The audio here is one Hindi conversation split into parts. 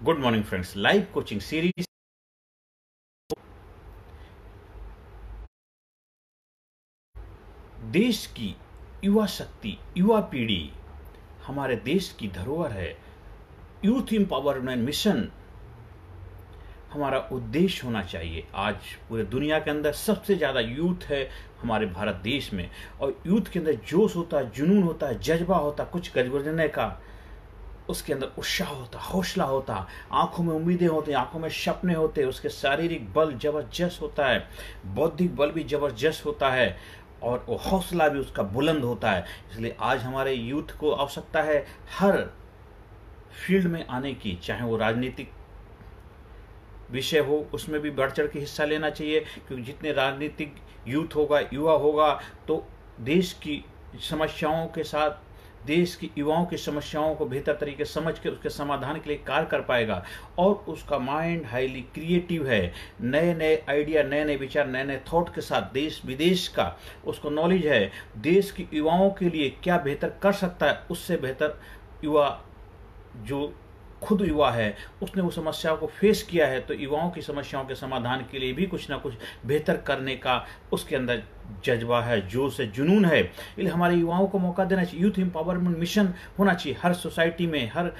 Good morning friends, live coaching series. देश की युवा शक्ति, युवा पीढ़ी हमारे देश की धरोहर है। यूथ एम्पावरमेंट मिशन हमारा उद्देश्य होना चाहिए। आज पूरे दुनिया के अंदर सबसे ज्यादा यूथ है हमारे भारत देश में, और यूथ के अंदर जोश होता है, जुनून होता है, जज्बा होता है, कुछ गजबजने का, उसके अंदर उत्साह होता, हौसला होता, आंखों में उम्मीदें होती, आंखों में सपने होते, उसके शारीरिक बल जबरदस्त होता है, बौद्धिक बल भी जबरदस्त होता है, और वो हौसला भी उसका बुलंद होता है। इसलिए आज हमारे यूथ को आवश्यकता है हर फील्ड में आने की, चाहे वो राजनीतिक विषय हो, उसमें भी बढ़ चढ़ के हिस्सा लेना चाहिए, क्योंकि जितने राजनीतिक यूथ होगा, युवा होगा, तो देश की समस्याओं के साथ, देश की युवाओं की समस्याओं को बेहतर तरीके से समझ के उसके समाधान के लिए कार्य कर पाएगा। और उसका माइंड हाईली क्रिएटिव है, नए नए आइडिया, नए नए विचार, नए नए थॉट के साथ देश विदेश का उसको नॉलेज है। देश की युवाओं के लिए क्या बेहतर कर सकता है, उससे बेहतर युवा जो खुद युवा है, उसने वो समस्याओं को फेस किया है, तो युवाओं की समस्याओं के समाधान के लिए भी कुछ ना कुछ बेहतर करने का उसके अंदर जज्बा है, जोश है, जुनून है। इसलिए हमारे युवाओं को मौका देना चाहिए। यूथ एम्पावरमेंट मिशन होना चाहिए हर सोसाइटी में, हर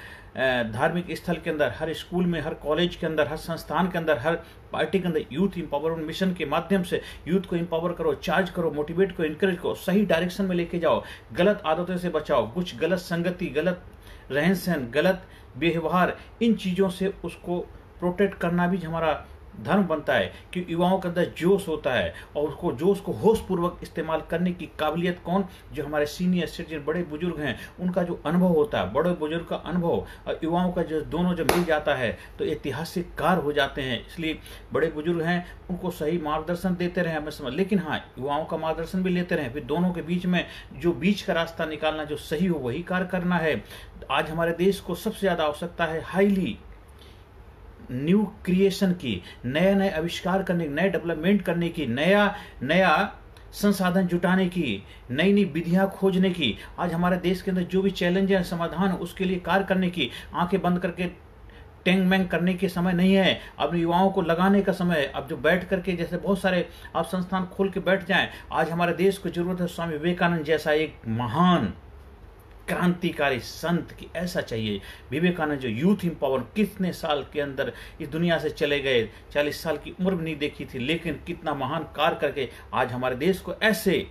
धार्मिक स्थल के अंदर, हर स्कूल में, हर कॉलेज के अंदर, हर संस्थान के अंदर, हर पार्टी के अंदर। यूथ एम्पावरमेंट मिशन के माध्यम से यूथ को एम्पावर करो, चार्ज करो, मोटिवेट करो, इंकरेज करो, सही डायरेक्शन में लेके जाओ, गलत आदतों से बचाओ, कुछ गलत संगति, गलत रहन सहन, गलत व्यवहार, इन चीज़ों से उसको प्रोटेक्ट करना भी हमारा धर्म बनता है। कि युवाओं के अंदर जोश होता है, और उसको जोश को होशपूर्वक इस्तेमाल करने की काबिलियत कौन, जो हमारे सीनियर सिटीजन, बड़े बुजुर्ग हैं, उनका जो अनुभव होता है, बड़े बुजुर्ग का अनुभव और युवाओं का जो दोनों जब मिल जाता है तो ऐतिहासिक कार्य हो जाते हैं। इसलिए बड़े बुजुर्ग हैं, उनको सही मार्गदर्शन देते रहे हमें समझ, लेकिन हाँ, युवाओं का मार्गदर्शन भी लेते रहे, फिर दोनों के बीच में जो बीच का रास्ता निकालना, जो सही हो वही कार्य करना है। आज हमारे देश को सबसे ज्यादा आवश्यकता है हाईली न्यू क्रिएशन की, नए नए आविष्कार करने, नए डेवलपमेंट करने की, नया नया संसाधन जुटाने की, नई नई विधियां खोजने की। आज हमारे देश के अंदर जो भी चैलेंज है, समाधान, उसके लिए कार्य करने की। आंखें बंद करके टेंग मैंग करने के समय नहीं है, अब युवाओं को लगाने का समय है। अब जो बैठ करके, जैसे बहुत सारे आप संस्थान खोल के बैठ जाएं, आज हमारे देश को जरूरत है स्वामी विवेकानंद जैसा एक महान क्रांतिकारी संत की, ऐसा चाहिए। विवेकानंद जो यूथ एम्पावर, कितने साल के अंदर इस दुनिया से चले गए, 40 साल की उम्र भी नहीं देखी थी, लेकिन कितना महान कार्य करके आज हमारे देश को ऐसे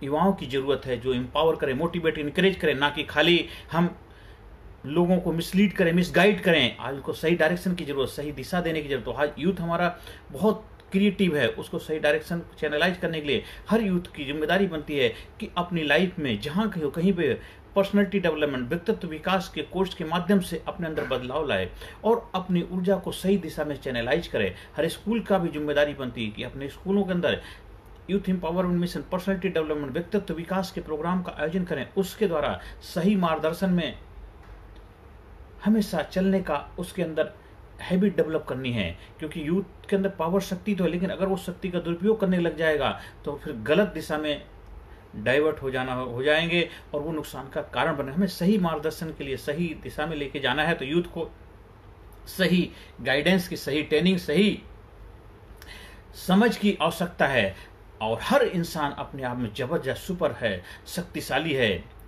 युवाओं की जरूरत है जो एम्पावर करें, मोटिवेट, इनकरेज करें, ना कि खाली हम लोगों को मिसलीड करें, मिसगाइड करें। आज उनको सही डायरेक्शन की जरूरत, सही दिशा देने की जरूरत। तो आज यूथ हमारा बहुत क्रिएटिव है, उसको सही डायरेक्शन चैनलाइज करने के लिए हर यूथ की जिम्मेदारी बनती है कि अपनी लाइफ में जहाँ कहीं हो, कहीं पे पर्सनैलिटी डेवलपमेंट, व्यक्तित्व विकास के कोर्स के माध्यम से अपने अंदर बदलाव लाए और अपनी ऊर्जा को सही दिशा में चैनलाइज करे। हर स्कूल का भी जिम्मेदारी बनती है कि अपने स्कूलों के अंदर youth empowerment mission, personality development, व्यक्तित्व विकास के प्रोग्राम का आयोजन करें। उसके द्वारा सही मार्गदर्शन में हमेशा चलने का उसके अंदर हैबिट डेवलप करनी है। क्योंकि यूथ के अंदर पावर, शक्ति तो है, लेकिन अगर वो शक्ति का दुरुपयोग करने लग जाएगा तो फिर गलत दिशा में डाइवर्ट हो जाएंगे और वो नुकसान का कारण बने। हमें सही मार्गदर्शन के लिए सही दिशा में लेके जाना है, तो यूथ को सही गाइडेंस की, सही ट्रेनिंग, सही समझ की आवश्यकता है। और हर इंसान अपने आप में जबरदस्त, सुपर है, शक्तिशाली है।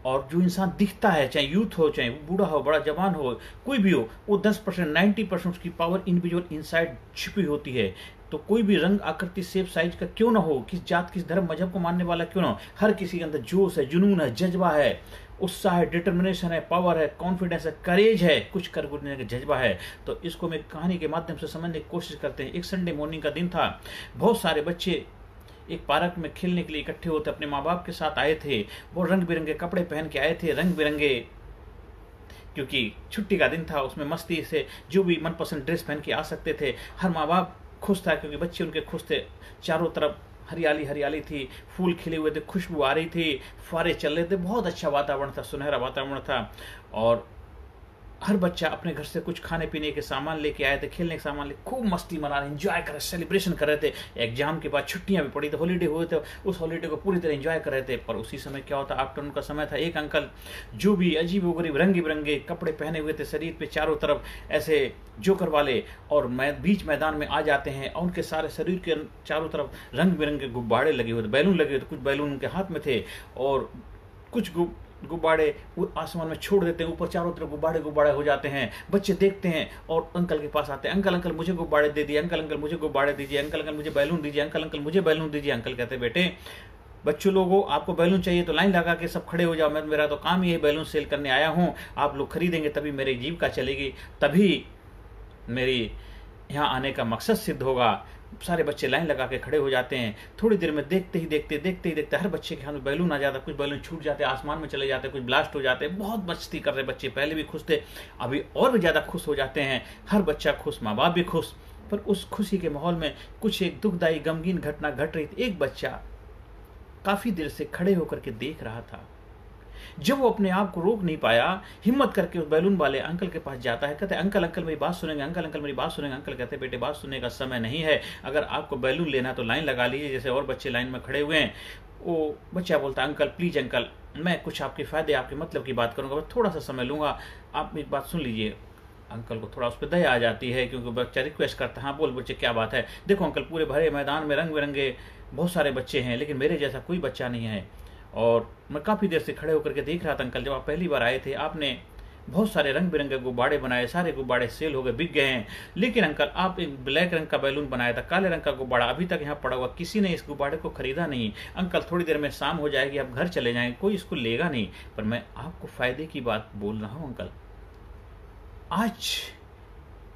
और जो इंसान दिखता है, चाहे यूथ हो, चाहे वो बूढ़ा हो, बड़ा जवान हो, कोई भी हो, वो 10%, 90% उसकी पावर इंडिविजुअल इनसाइड छिपी होती है। तो कोई भी रंग, आकृति, शेप, साइज का क्यों ना हो, किस जात, किस धर्म, मजहब को मानने वाला क्यों ना हो, हर किसी के अंदर जोश है, जुनून है, जज्बा है, उत्साह है, डिटर्मिनेशन है, पावर है, कॉन्फिडेंस है, करेज है, कुछ कर गुजरने का जज्बा है। तो इसको मैं कहानी के माध्यम से समझने की कोशिश करते हैं। एक संडे मॉर्निंग का दिन था, बहुत सारे बच्चे एक पार्क में खेलने के लिए इकट्ठे होते अपने माँ बाप के साथ आए थे। वो रंग बिरंगे कपड़े पहन के आए थे, रंग बिरंगे, क्योंकि छुट्टी का दिन था, उसमें मस्ती से जो भी मनपसंद ड्रेस पहन के आ सकते थे। हर माँ बाप खुश था क्योंकि बच्चे उनके खुश थे। चारों तरफ हरियाली हरियाली थी, फूल खिले हुए थे, खुशबू आ रही थी, फुहारे चल रहे थे, बहुत अच्छा वातावरण था, सुनहरा वातावरण था। और हर बच्चा अपने घर से कुछ खाने पीने के सामान लेके आए थे, खेलने के सामान लेके खूब मस्ती मना रहे, एंजॉय कर रहे, सेलिब्रेशन कर रहे थे। एग्जाम के बाद छुट्टियां भी पड़ी थी, हॉलीडे हुए थे, उस हॉलीडे को पूरी तरह एंजॉय कर रहे थे। पर उसी समय क्या होता, आफ्टरनून का समय था, एक अंकल जो भी अजीब गरीब रंग बिरंगे कपड़े पहने हुए थे, शरीर पे चारों तरफ ऐसे जोकर वाले, और बीच मैदान में आ जाते हैं और उनके सारे शरीर के चारों तरफ रंग बिरंगे गुब्बारे लगे हुए थे, बैलून लगे हुए थे, कुछ बैलून उनके हाथ में थे और कुछ गुब्बारे वो आसमान में छोड़ देते हैं, ऊपर चारों तरफ गुब्बारे गुब्बारे हो जाते हैं। बच्चे देखते हैं और अंकल के पास आते हैं, अंकल अंकल मुझे गुब्बारे दे दिए, अंकल अंकल मुझे गुब्बारे दीजिए, अंकल अंकल मुझे बैलून दीजिए, अंकल अंकल मुझे बैलून दीजिए। अंकल कहते हैं बेटे बच्चों लोगों, आपको बैलून चाहिए तो लाइन लगा के सब खड़े हो जाओ, मेरा तो काम ही है, बैलून सेल करने आया हूँ, आप लोग खरीदेंगे तभी मेरी जीविका चलेगी, तभी मेरी यहाँ आने का मकसद सिद्ध होगा। सारे बच्चे लाइन लगा के खड़े हो जाते हैं। थोड़ी देर में देखते ही देखते हर बच्चे के हाथ में बैलून आ जाता, कुछ बैलून छूट जाते, आसमान में चले जाते, कुछ ब्लास्ट हो जाते। बहुत मस्ती कर रहे बच्चे, पहले भी खुश थे, अभी और भी ज्यादा खुश हो जाते हैं। हर बच्चा खुश, माँ बाप भी खुश। पर उस खुशी के माहौल में कुछ एक दुखदायी गमगीन घटना घट रही थी। एक बच्चा काफी देर से खड़े होकर के देख रहा था। जब वो अपने आप को रोक नहीं पाया, हिम्मत करके उस बैलून वाले अंकल के पास जाता है, कहते हैं अंकल अंकल मेरी बात सुनेंगे, अंकल अंकल मेरी बात सुनेंगे। अंकल कहते हैं बेटे बात सुनने का समय नहीं है, अगर आपको बैलून लेना तो लाइन लगा लीजिए जैसे और बच्चे लाइन में खड़े हुए हैं। वो बच्चा बोलता है अंकल प्लीज अंकल, मैं कुछ आपके फायदे आपके मतलब की बात करूंगा, बस थोड़ा सा समय लूंगा, आप मेरी बात सुन लीजिए। अंकल को थोड़ा उस पर दया आ जाती है क्योंकि बच्चा रिक्वेस्ट करता है, हाँ बोल बच्चे क्या बात है। देखो अंकल पूरे भरे मैदान में रंग बिरंगे बहुत सारे बच्चे हैं, लेकिन मेरे जैसा कोई बच्चा नहीं है, और मैं काफ़ी देर से खड़े होकर के देख रहा था अंकल, जब आप पहली बार आए थे आपने बहुत सारे रंग बिरंगे गुब्बारे बनाए, सारे गुब्बारे सेल हो गए, बिक गए हैं, लेकिन अंकल आप एक ब्लैक रंग का बैलून बनाया था, काले रंग का गुब्बारा अभी तक यहाँ पड़ा हुआ, किसी ने इस गुब्बारे को खरीदा नहीं। अंकल थोड़ी देर में शाम हो जाएगी, आप घर चले जाएंगे, कोई इसको लेगा नहीं, पर मैं आपको फायदे की बात बोल रहा हूँ अंकल, आज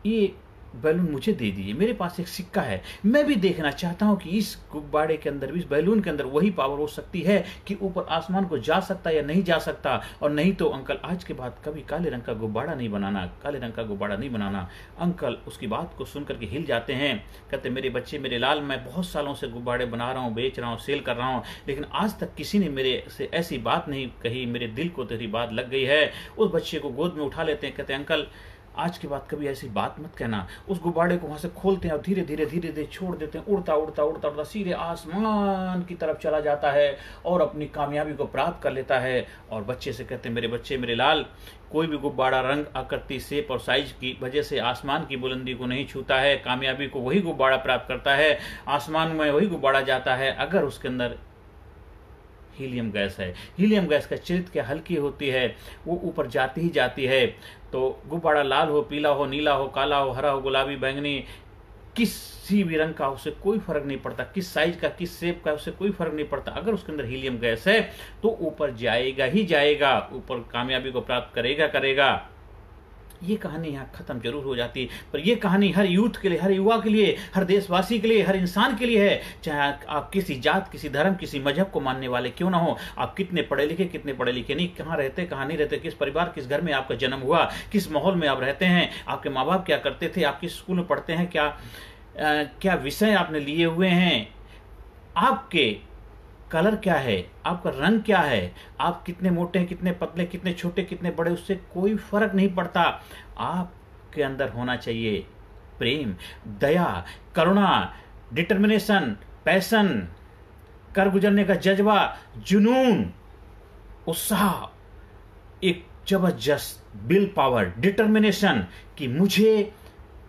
ये बैलून मुझे दे दीजिए, मेरे पास एक सिक्का है, मैं भी देखना चाहता हूं कि इस गुब्बारे के अंदर, इस बैलून के अंदर वही पावर हो सकती है कि ऊपर आसमान को जा सकता या नहीं जा सकता, और नहीं तो अंकल आज के बाद कभी काले रंग का गुब्बारा नहीं बनाना, काले रंग का गुब्बारा नहीं बनाना। अंकल उसकी बात को सुनकर के हिल जाते हैं, कहते मेरे बच्चे मेरे लाल, मैं बहुत सालों से गुब्बारे बना रहा हूँ, बेच रहा हूँ, सेल कर रहा हूँ, लेकिन आज तक किसी ने मेरे से ऐसी बात नहीं कही, मेरे दिल को तेरी बात लग गई है। उस बच्चे को गोद में उठा लेते हैं, कहते हैं अंकल आज के बाद कभी ऐसी बात मत कहना। उस गुब्बारे को वहां से खोलते हैं और धीरे धीरे छोड़ देते हैं, उड़ता उड़ता उड़ता उड़ता सीधे आसमान की तरफ चला जाता है और अपनी कामयाबी को प्राप्त कर लेता है। और बच्चे से कहते हैं मेरे बच्चे मेरे लाल, कोई भी गुब्बारा रंग, आकृति, शेप और साइज की वजह से आसमान की बुलंदी को नहीं छूता है, कामयाबी को वही गुब्बारा प्राप्त करता है, आसमान में वही गुब्बारा जाता है अगर उसके अंदर हीलियम गैस है। हीलियम गैस का चरित्र क्या हल्की होती है, वो ऊपर जाती ही जाती है। तो गुब्बारा लाल हो, पीला हो, नीला हो, काला हो, हरा हो, गुलाबी, बैंगनी, किसी भी रंग का उससे कोई फर्क नहीं पड़ता, किस साइज का, किस शेप का, उससे कोई फर्क नहीं पड़ता, अगर उसके अंदर हीलियम गैस है तो ऊपर जाएगा ही जाएगा, ऊपर कामयाबी को प्राप्त करेगा। ये कहानी यहाँ खत्म जरूर हो जाती है, पर ये कहानी हर यूथ के लिए, हर युवा के लिए, हर देशवासी के लिए, हर इंसान के लिए है, चाहे आप किसी जात, किसी धर्म, किसी मजहब को मानने वाले क्यों ना हो, आप कितने पढ़े लिखे नहीं, कहाँ रहते, कहाँ नहीं रहते, किस परिवार, किस घर में आपका जन्म हुआ, किस माहौल में आप रहते हैं, आपके माँ बाप क्या करते थे, आप किस स्कूल में पढ़ते हैं, क्या विषय आपने लिए हुए हैं, आपके कलर क्या है, आपका रंग क्या है, आप कितने मोटे हैं, कितने पतले, कितने छोटे, कितने बड़े, उससे कोई फर्क नहीं पड़ता। आपके अंदर होना चाहिए प्रेम, दया, करुणा, डिटर्मिनेशन, पैशन, कर गुजरने का जज्बा, जुनून, उत्साह, एक जबरदस्त विल पावर, डिटर्मिनेशन कि मुझे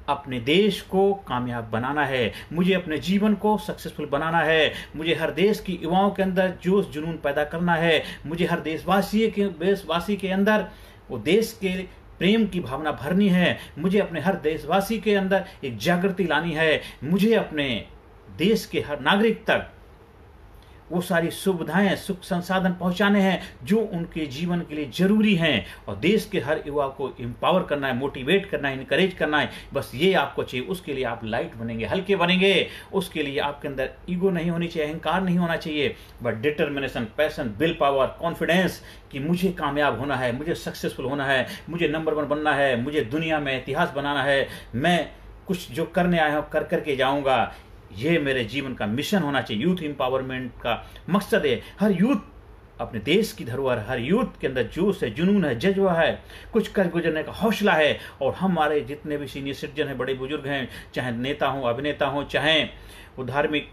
अपने देश को कामयाब बनाना है, मुझे अपने जीवन को सक्सेसफुल बनाना है, मुझे हर देश की युवाओं के अंदर जोश जुनून पैदा करना है, मुझे हर देशवासी के अंदर वो देश के प्रेम की भावना भरनी है, मुझे अपने हर देशवासी के अंदर एक जागृति लानी है, मुझे अपने देश के हर नागरिक तक वो सारी सुविधाएं, सुख संसाधन पहुंचाने हैं जो उनके जीवन के लिए जरूरी हैं, और देश के हर युवा को एम्पावर करना है, मोटिवेट करना है, इनकरेज करना है। बस ये आपको चाहिए। उसके लिए आप लाइट बनेंगे, हल्के बनेंगे। उसके लिए आपके अंदर ईगो नहीं होनी चाहिए, अहंकार नहीं होना चाहिए, but determination, passion, will power, confidence कि मुझे कामयाब होना है, मुझे सक्सेसफुल होना है, मुझे नंबर 1 बनना है, मुझे दुनिया में इतिहास बनाना है, मैं कुछ जो करने आया हूं कर करके जाऊंगा। ये मेरे जीवन का मिशन होना चाहिए। यूथ एम्पावरमेंट का मकसद है हर यूथ अपने देश की धरोहर, हर यूथ के अंदर जोश है, जुनून है, जज्बा है, कुछ कर गुजरने का हौसला है। और हमारे जितने भी सीनियर सिटीजन हैं, बड़े बुजुर्ग हैं, चाहे नेता हों, अभिनेता हों, चाहे वो धार्मिक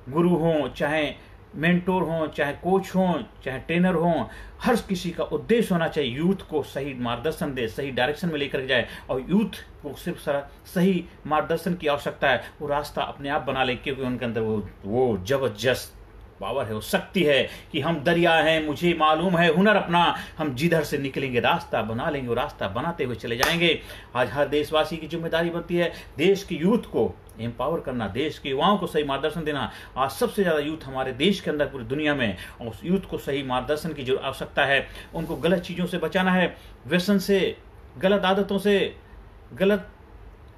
गुरु हों, चाहे मेंटोर हों, चाहे कोच हों, चाहे ट्रेनर हों, हर किसी का उद्देश्य होना चाहिए यूथ को सही मार्गदर्शन दे, सही डायरेक्शन में लेकर जाए। और यूथ को सिर्फ सही मार्गदर्शन की आवश्यकता है, वो रास्ता अपने आप बना ले, क्योंकि उनके अंदर वो जबरदस्त पावर है, वो शक्ति है कि हम दरिया हैं, मुझे मालूम है हुनर अपना, हम जिधर से निकलेंगे रास्ता बना लेंगे, वो रास्ता बनाते हुए चले जाएंगे। आज हर देशवासी की जिम्मेदारी बनती है देश के यूथ को एम्पावर करना, देश के युवाओं को सही मार्गदर्शन देना। आज सबसे ज़्यादा यूथ हमारे देश के अंदर, पूरी दुनिया में, और उस यूथ को सही मार्गदर्शन की जो आवश्यकता है। उनको गलत चीज़ों से बचाना है, व्यसन से, गलत आदतों से, गलत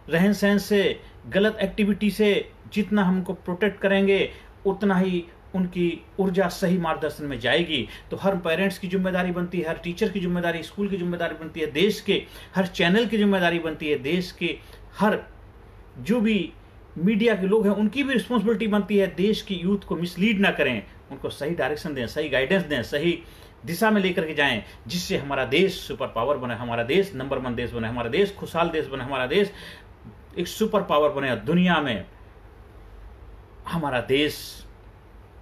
रहन सहन से, गलत एक्टिविटी से जितना हमको प्रोटेक्ट करेंगे उतना ही उनकी ऊर्जा सही मार्गदर्शन में जाएगी। तो हर पेरेंट्स की जिम्मेदारी बनती है, हर टीचर की जिम्मेदारी, स्कूल की जिम्मेदारी बनती है, देश के हर चैनल की जिम्मेदारी बनती है, देश के हर जो भी मीडिया के लोग हैं उनकी भी रिस्पॉन्सिबिलिटी बनती है, देश की यूथ को मिसलीड ना करें, उनको सही डायरेक्शन दें, सही गाइडेंस दें, सही दिशा में लेकर के जाएं, जिससे हमारा देश सुपर पावर बने, हमारा देश नंबर 1 देश बने, हमारा देश खुशहाल देश बने, हमारा देश एक सुपर पावर बने दुनिया में। हमारा देश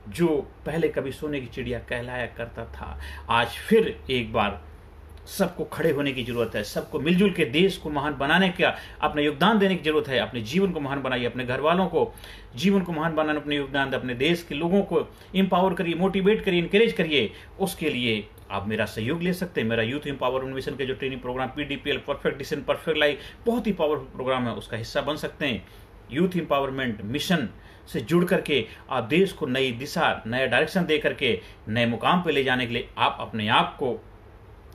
जो पहले कभी सोने की चिड़िया कहलाया करता था, आज फिर एक बार सबको खड़े होने की जरूरत है, सबको मिलजुल के देश को महान बनाने का अपना योगदान देने की जरूरत है। अपने जीवन को महान बनाइए, अपने घर वालों को जीवन को महान बनाने अपने योगदान दें, अपने देश के लोगों को एम्पावर करिए, मोटिवेट करिए, इंकरेज करिए। उसके लिए आप मेरा सहयोग ले सकते हैं। मेरा यूथ एम्पावरमेंट मिशन के जो training program PDPL perfect decision perfect life बहुत ही पावरफुल प्रोग्राम है, उसका हिस्सा बन सकते हैं। यूथ एम्पावरमेंट मिशन से जुड़ करके आप देश को नई दिशा, नया डायरेक्शन दे करके नए मुकाम पे ले जाने के लिए आप अपने आप को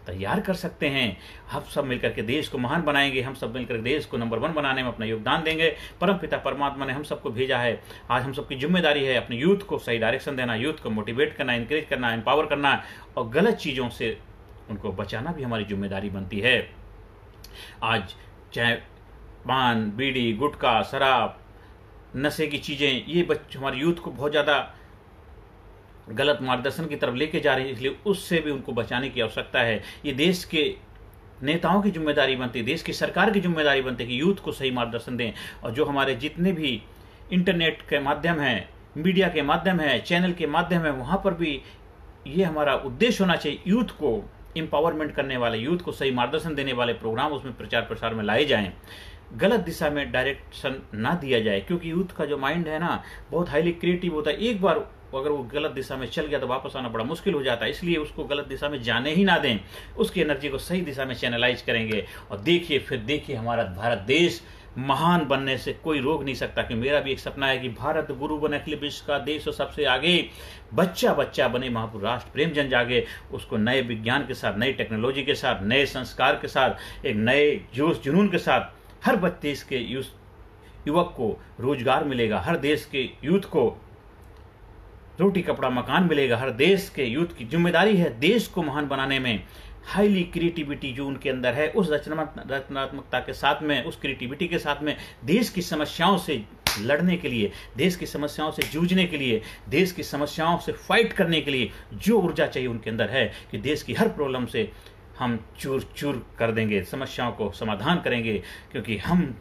तैयार कर सकते हैं। हम सब मिलकर के देश को महान बनाएंगे, हम सब मिलकर देश को नंबर 1 बनाने में अपना योगदान देंगे। परम पिता परमात्मा ने हम सबको भेजा है, आज हम सबकी जिम्मेदारी है अपने यूथ को सही डायरेक्शन देना, यूथ को मोटिवेट करना, इंकरेज करना, एम्पावर करना, और गलत चीज़ों से उनको बचाना भी हमारी जिम्मेदारी बनती है। आज चाहे पान, बीड़ी, गुटखा, शराब, नशे की चीज़ें, ये हमारे यूथ को बहुत ज़्यादा गलत मार्गदर्शन की तरफ लेके जा रही है, इसलिए उससे भी उनको बचाने की आवश्यकता है। ये देश के नेताओं की जिम्मेदारी बनती है, देश की सरकार की जिम्मेदारी बनती है कि यूथ को सही मार्गदर्शन दें। और जो हमारे जितने भी इंटरनेट के माध्यम हैं, मीडिया के माध्यम है, चैनल के माध्यम है, वहाँ पर भी ये हमारा उद्देश्य होना चाहिए, यूथ को एम्पावरमेंट करने वाले, यूथ को सही मार्गदर्शन देने वाले प्रोग्राम उसमें प्रचार प्रसार में लाए जाएँ, गलत दिशा में डायरेक्शन ना दिया जाए। क्योंकि यूथ का जो माइंड है ना, बहुत हाईली क्रिएटिव होता है, एक बार अगर वो गलत दिशा में चल गया तो वापस आना बड़ा मुश्किल हो जाता है। इसलिए उसको गलत दिशा में जाने ही ना दें, उसकी एनर्जी को सही दिशा में चैनलाइज करेंगे। और देखिए, फिर देखिए, हमारा भारत देश महान बनने से कोई रोक नहीं सकता। कि मेरा भी एक सपना है कि भारत गुरु बने, अखिल विश्व का देश और सबसे आगे बच्चा बच्चा बने, महापुरुष राष्ट्र प्रेम जन जागे। उसको नए विज्ञान के साथ, नई टेक्नोलॉजी के साथ, नए संस्कार के साथ, एक नए जोश जुनून के साथ हर देश के युवक को रोजगार मिलेगा, हर देश के यूथ को रोटी कपड़ा मकान मिलेगा। हर देश के यूथ की जिम्मेदारी है देश को महान बनाने में। हाईली क्रिएटिविटी जो उनके अंदर है, उस रचनात्मकता के साथ में, उस क्रिएटिविटी के साथ में देश की समस्याओं से लड़ने के लिए, देश की समस्याओं से जूझने के लिए, देश की समस्याओं से फाइट करने के लिए जो ऊर्जा चाहिए उनके अंदर है कि देश की हर प्रॉब्लम से हम चूर चूर कर देंगे, समस्याओं को समाधान करेंगे। क्योंकि हम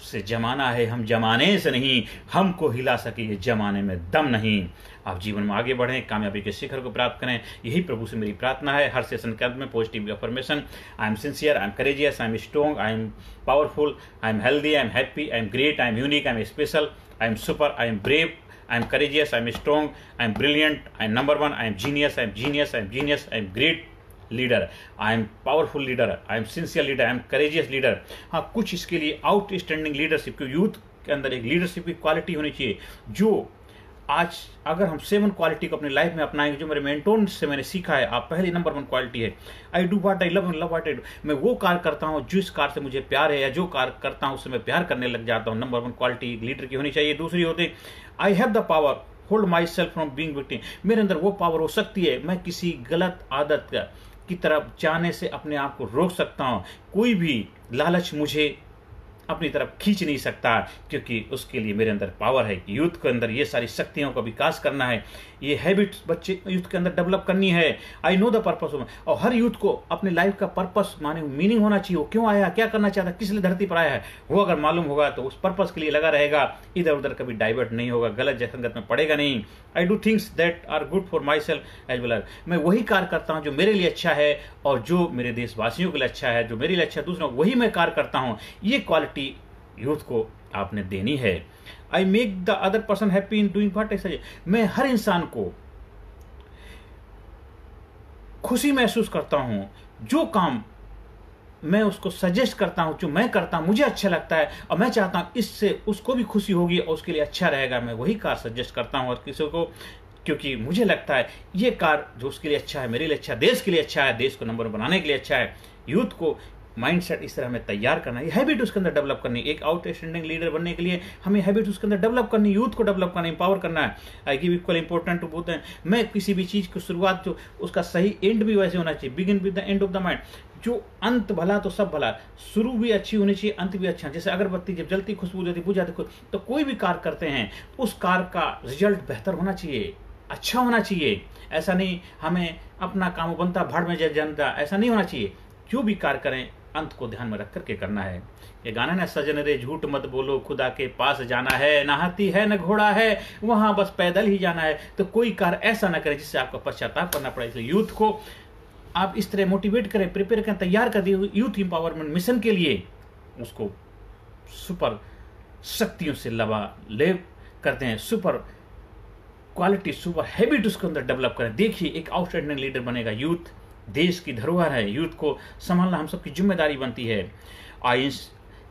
से जमाना है, हम जमाने से नहीं, हमको हिला सके ये जमाने में दम नहीं। आप जीवन में आगे बढ़ें, कामयाबी के शिखर को प्राप्त करें, यही प्रभु से मेरी प्रार्थना है। हर सेशन के अंत में positive affirmation, I am sincere, I am courageous, I am strong, I am powerful, I am healthy, I am happy, I am great, I am unique, I am special, I am super, I am brave, I am courageous, I am strong, I am brilliant, I am number 1, I am genius, I am genius, I am genius, I am great leader, I M powerful leader, I M sincere leader, I am courageous leader. हाँ, कुछ इसके लिए आउटस्टैंडिंग लीडरशिप, क्योंकि यूथ के अंदर एक लीडरशिप की क्वालिटी होनी चाहिए। जो आज अगर हम 7 क्वालिटी को अपनी लाइफ में अपनाएंगे, जो मेरे मेंटोर से मैंने सीखा है, आप पहली नंबर 1 क्वालिटी है, I do what I love and love what I do. मैं वो कार्य करता हूँ जिस कार्य से मुझे प्यार है, या जो कार्य करता हूँ उससे मैं प्यार करने लग जाता हूँ। नंबर 1 क्वालिटी लीडर की होनी चाहिए। दूसरी होती I have the power hold my self from being victim. मेरे अंदर वो पावर हो सकती है, मैं किसी गलत आदत की तरफ जाने से अपने आप को रोक सकता हूँ। कोई भी लालच मुझे अपनी तरफ खींच नहीं सकता, क्योंकि उसके लिए मेरे अंदर पावर है कि यूथ के अंदर ये सारी शक्तियों का विकास करना है, ये हैबिट्स बच्चे यूथ के अंदर डेवलप करनी है। I know the purpose of, और हर यूथ को अपने लाइफ का पर्पस माने मीनिंग होना चाहिए। वो क्यों आया, क्या करना चाहता, किस लिए धरती पर आया है, वो अगर मालूम होगा तो उस पर्पस के लिए लगा रहेगा, इधर उधर कभी डाइवर्ट नहीं होगा, गलत संगत में पड़ेगा नहीं। I do things that are good for myself as well as, मैं वही कार्य करता हूँ जो मेरे लिए अच्छा है और जो मेरे देशवासियों के लिए अच्छा है, जो मेरे लिए अच्छा है दूसरों, वही मैं कार्य करता हूँ। ये क्वालिटी यूथ को आपने देनी है। I make the other person happy in doing what I suggest, मैं हर इंसान को खुशी महसूस करता हूं, जो काम मैं उसको सजेस्ट करता हूं, जो मैं करता हूं मुझे अच्छा लगता है और मैं चाहता हूं इससे उसको भी खुशी होगी और उसके लिए अच्छा रहेगा, मैं वही कार्य सजेस्ट करता हूं और किसी को, क्योंकि मुझे लगता है ये कार्य जो उसके लिए अच्छा है, मेरे लिए अच्छा है, देश के लिए अच्छा है, देश को नंबर बनाने के लिए अच्छा है। यूथ को माइंडसेट इस तरह हमें तैयार करना है, हैबिट उसके अंदर डेवलप करनी है। एक आउटस्टैंडिंग लीडर बनने के लिए हमें हैबिट उसके अंदर डेवलप करनी, यूथ को डेवलप करना, इंपावर करना है। I give equal important to both. मैं किसी भी चीज की शुरुआत जो उसका सही एंड भी वैसे होना चाहिए, begin with the end of the mind. जो अंत भला तो सब भला, शुरू भी अच्छी होनी चाहिए, अंत भी अच्छा। जैसे अगरबत्ती जब जलती खुशबू जाती बुझ जाती, तो कोई भी कार्य करते हैं उस कार्य का रिजल्ट बेहतर होना चाहिए, अच्छा होना चाहिए। ऐसा नहीं हमें अपना काम बनता भाड़ में जनता, ऐसा नहीं होना चाहिए। जो भी कार्य करें अंत को ध्यान में रख करके करना है। ये गाना ना, सजन रे झूठ मत बोलो, खुदा के पास जाना है, ना हाथी है न घोड़ा है, वहां बस पैदल ही जाना है। तो कोई कार्य ऐसा ना करें जिससे आपको पश्चाताप करना पड़े। इसलिए यूथ को आप इस तरह मोटिवेट करें, प्रिपेयर करें, तैयार कर दिए यूथ एम्पावरमेंट मिशन के लिए, उसको सुपर शक्तियों से लबालेब करते हैं, सुपर क्वालिटी, सुपर हैबिट उसके अंदर डेवलप करें। देखिए एक आउटस्टैंडिंग लीडर बनेगा। यूथ देश की धरोहर है, यूथ को संभालना हम सबकी जिम्मेदारी बनती है। I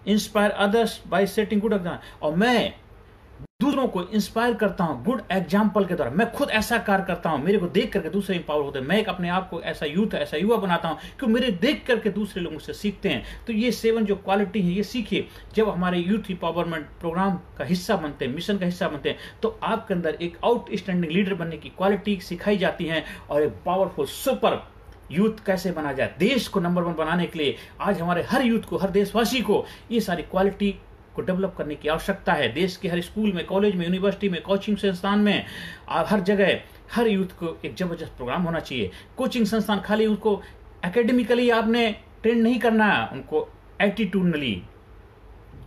inspire others by setting good example, और मैं दूसरों को इंस्पायर करता हूं गुड एग्जाम्पल के द्वारा। मैं खुद ऐसा कार्य करता हूं, मेरे को देख करके दूसरे इंपावर होते हैं। मैं एक अपने आप को ऐसा यूथ, ऐसा युवा बनाता हूं कि मेरे देख करके दूसरे लोग मुझसे सीखते हैं। तो ये 7 जो क्वालिटी है ये सीखिए। जब हमारे यूथ एम्पावरमेंट प्रोग्राम का हिस्सा बनते हैं, मिशन का हिस्सा बनते हैं, तो आपके अंदर एक आउटस्टैंडिंग लीडर बनने की क्वालिटी सिखाई जाती है और एक पावरफुल सुपर यूथ कैसे बना जाए, देश को नंबर 1 बनाने के लिए आज हमारे हर यूथ को, हर देशवासी को ये सारी क्वालिटी को डेवलप करने की आवश्यकता है। देश के हर स्कूल में, कॉलेज में, यूनिवर्सिटी में, कोचिंग संस्थान में, हर जगह हर यूथ को एक जबरदस्त प्रोग्राम होना चाहिए। कोचिंग संस्थान खाली उनको एकेडमिकली आपने ट्रेन नहीं करना है, उनको एटीट्यूडनली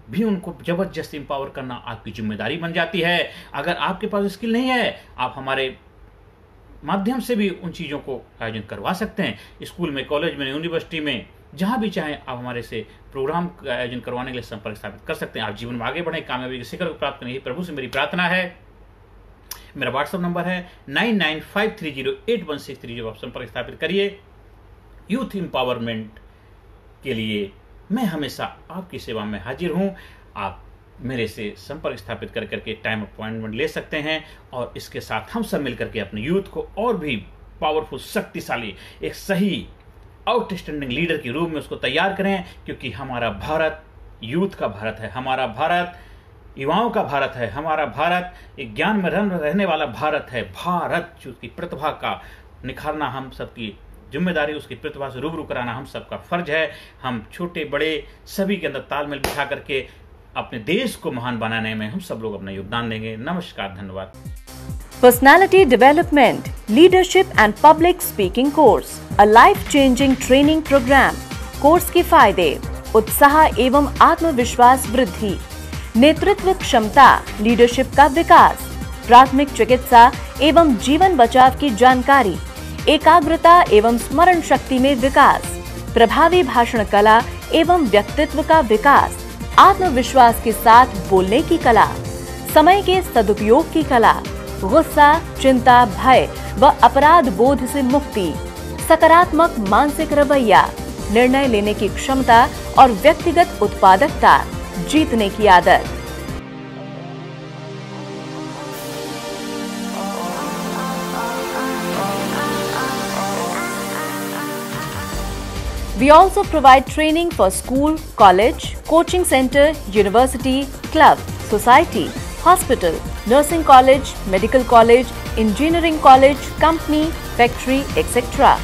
भी उनको जबरदस्त इंपावर करना आपकी जिम्मेदारी बन जाती है। अगर आपके पास स्किल नहीं है, आप हमारे माध्यम से भी उन चीज़ों को आयोजन करवा सकते हैं। स्कूल में, कॉलेज में, यूनिवर्सिटी में, जहां भी चाहें आप हमारे से प्रोग्राम का आयोजन करवाने के लिए संपर्क स्थापित कर सकते हैं। आप जीवन में आगे बढ़ें, कामयाबी के शिखर को प्राप्त करें, प्रभु से मेरी प्रार्थना है। मेरा व्हाट्सएप नंबर है 9953081630। आप संपर्क स्थापित करिए। यूथ एम्पावरमेंट के लिए मैं हमेशा आपकी सेवा में हाजिर हूं। आप मेरे से संपर्क स्थापित कर करके टाइम अपॉइंटमेंट ले सकते हैं और इसके साथ हम सब मिलकर के अपने यूथ को और भी पावरफुल, शक्तिशाली, एक सही आउटस्टैंडिंग लीडर के रूप में उसको तैयार करें। क्योंकि हमारा भारत यूथ का भारत है, हमारा भारत युवाओं का भारत है, हमारा भारत एक ज्ञान में रहने वाला भारत है। भारत जो उसकी प्रतिभा का निखारना हम सबकी जिम्मेदारी, उसकी प्रतिभा से रूबरू कराना हम सबका फर्ज है। हम छोटे बड़े सभी के अंदर तालमेल बिठा करके अपने देश को महान बनाने में हम सब लोग अपना योगदान देंगे। नमस्कार, धन्यवाद। Personality development, leadership and public speaking course, a life changing training program. Course के फायदे: उत्साह एवं आत्मविश्वास वृद्धि, नेतृत्व क्षमता, लीडरशिप का विकास, प्राथमिक चिकित्सा एवं जीवन बचाव की जानकारी, एकाग्रता एवं स्मरण शक्ति में विकास, प्रभावी भाषण कला एवं व्यक्तित्व का विकास, आत्मविश्वास के साथ बोलने की कला, समय के सदुपयोग की कला, गुस्सा, चिंता, भय व अपराध बोध से मुक्ति, सकारात्मक मानसिक रवैया, निर्णय लेने की क्षमता और व्यक्तिगत उत्पादकता, जीतने की आदत। We also provide training for school, college, coaching center, university, club, society, hospital, nursing college, medical college, engineering college, company, factory, etc.